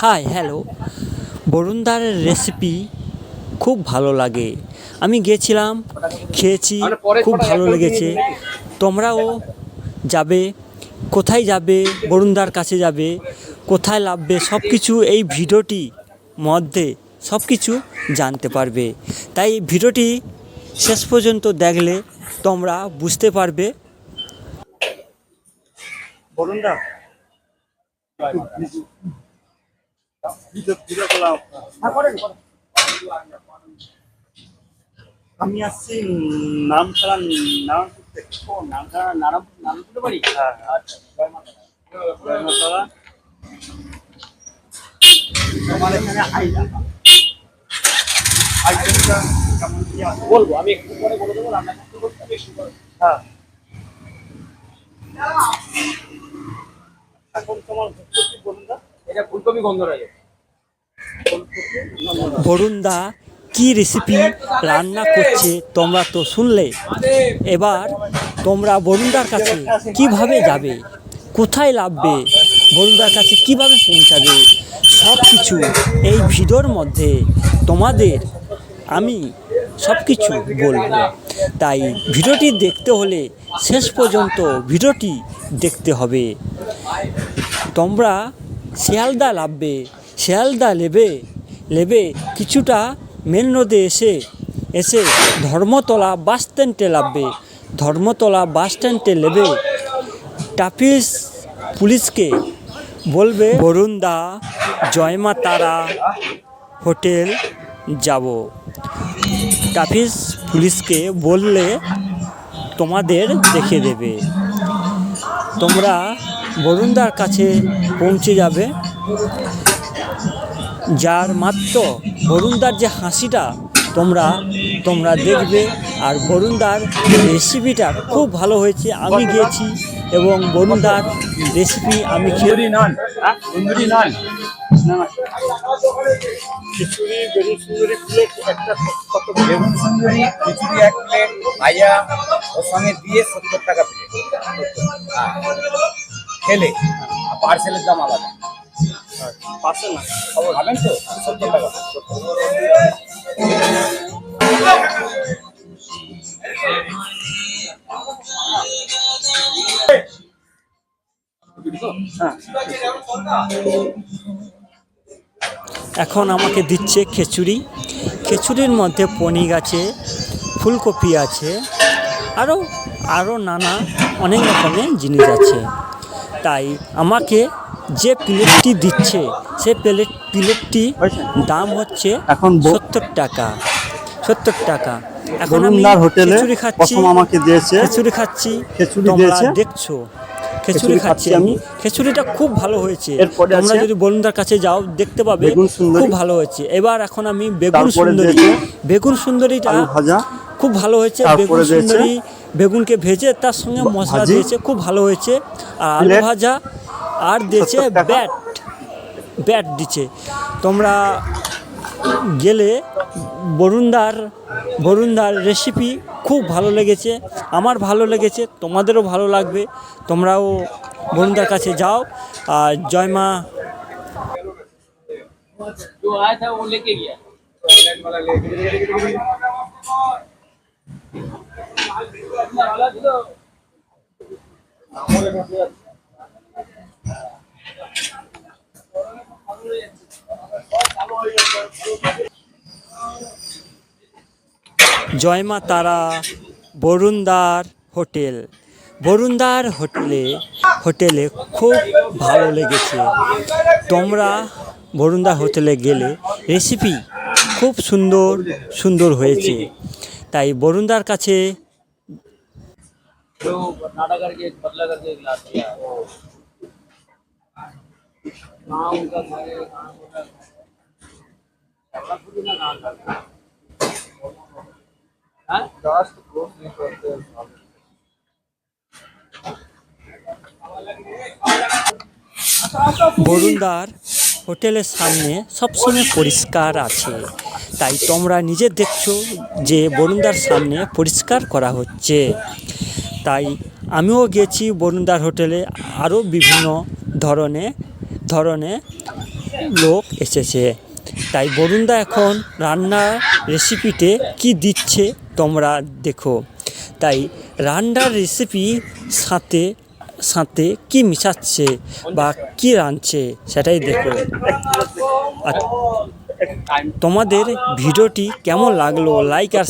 Hi hello, বরুণদারের recipe খুব ভালো লাগে। আমি গিয়েছিলাম, খেয়েছি, খুব ভালো লেগেছে। তোমরাও যাবে, কোথায় যাবে, বরুণদার কাছে যাবে, কোথায় নামবে, সব কিছু এই ভিডিওটি মধ্যে সব কিছু জানতে পারবে। তাই এই ভিডিওটি শেষ পর্যন্ত দেখলে তোমরা বুঝতে পারবে। বরুণদা আমি আসছি নামখানা নারায়ণপুর থেকে। নারায়ণপুর বাড়ি। হ্যাঁ আচ্ছা, জয়মাতলা। আমার এখানে আইটেমটা কেমন কি আছে বলবো, আমি একটু পরে বলে দেবো। রান্না করতে করতে আমি একটু পরে। হ্যাঁ এখন তোমার ভর্তি বরুণদা এটা ফুলকপি গন্ধরাজ। বরুণদা কি রেসিপি রান্না করছে তোমরা তো শুনলে। এবার তোমরা বরুণদার কাছে কিভাবে যাবে, কোথায় নামবে, বরুণদার কাছে কিভাবে পৌঁছাবে, সব কিছু এই ভিডিওর মধ্যে তোমাদের আমি সব কিছু বলবো। তাই ভিডিওটি দেখতে হলে শেষ পর্যন্ত ভিডিওটি দেখতে হবে। তোমরা শিয়ালদা নামবে, শিয়ালদা নেবে কিছুটা মেন রোডে এসে ধর্মতলা বাস স্ট্যান্ডে নামবে। ধর্মতলা বাস স্ট্যান্ডে নেবে ট্রাফিক পুলিশকে বলবে বরুণদা জয়মা তারা হোটেল যাব। ট্রাফিক পুলিশকে বললে তোমাদের দেখে দেবে। তোমরা বরুণদার কাছে পৌঁছে যাবে, যার মাত্র বরুণদার যে হাসিটা তোমরা দেখবে। আর বরুণদার রেসিপিটা খুব ভালো হয়েছে। আমি গিয়েছি এবং বরুণদার রেসিপি আমি তন্দুরি নান, তন্দুরি নান, খিচুড়ি, বেগুন সুন্দরী প্লেট একটা কত? বেগুন সুন্দরী খিচুড়ি এক প্লেট, ভাইয়া ওর সঙ্গে দিয়ে 70 টাকা প্লেট। হ্যাঁ, খেলে পার্সেলের দাম আলাদা। পাশে না খবর খাবেন তো 70 টাকা। এখন আমাকে দিচ্ছে খিচুড়ির মধ্যে পনির আছে, ফুলকপি আছে, আরও নানা অনেক রকমের জিনিস আছে। তাই আমাকে যে প্লেটটি দিচ্ছে সে প্লেটটি দাম হচ্ছে এখন 70 টাকা। 70 টাকা। এখন আমি বরুণদার হোটেলে খিচুড়ি খাচ্ছি, প্রথম আমাকে দিয়েছে খিচুড়ি খাচ্ছি, খিচুড়ি তোমরা দিয়েছে। দেখছো খিচুড়ি খাচ্ছি আমি। খিচুড়িটা খুব ভালো হয়েছে। এরপরে তোমরা আছে যদি বরুণদার কাছে যাও দেখতে পাবে বেগুন সুন্দরী। খুব ভালো হয়েছে। এবার এখন আমি বেগুন তারপরে সুন্দরী, দিয়েছে বেগুন সুন্দরীটা আলু ভাজা, খুব ভালো হয়েছে। তারপরে বেগুন দিয়েছে সুন্দরী বেগুনকে ভেজে তার সঙ্গে মশলা ভাজি, দিয়েছে, খুব ভালো হয়েছে। আর আলু প্লেট ভাজা, আর দিয়েছে 70 টাকা। ব্যাট দিচ্ছে। তোমরা গেলে বরুণদার রেসিপি খুব ভালো লেগেছে, আমার ভালো লেগেছে, তোমাদেরও ভালো লাগবে। তোমরাও বরুণদার কাছে যাও। আর জয় মা। जो आया था वो लेके गया। জয় মা তারা বরুণদার হোটেলে খুব ভালো লেগেছে। তোমরা বরুণদার হোটেলে গেলে রেসিপি খুব সুন্দর হয়েছে। তাই বরুণদার কাছে जो नाटक करके बदला करके गिलास दिया। कहाँ उनका था ये, कहाँ उनका था खुदी ना कहाँ था। हाँ लास्ट क्लोज नहीं करते हैं। বরুণদার হোটেলের সামনে সবসময় পরিষ্কার আছে। তাই তোমরা নিজে দেখছো যে বরুণদার সামনে পরিষ্কার করা হচ্ছে। তাই আমিও গেছি বরুণদার হোটেলে, আরও বিভিন্ন ধরনের লোক এসেছে। তাই বরুণদা এখন রান্নার রেসিপিতে কি দিচ্ছে তোমরা দেখো। তাই রান্নার রেসিপি সাথে সাথে কি মিশাচ্ছে বা কি রাঁধছে সেটাই দেখো। আর তোমাদের ভিডিওটি কেমন লাগলো লাইক আর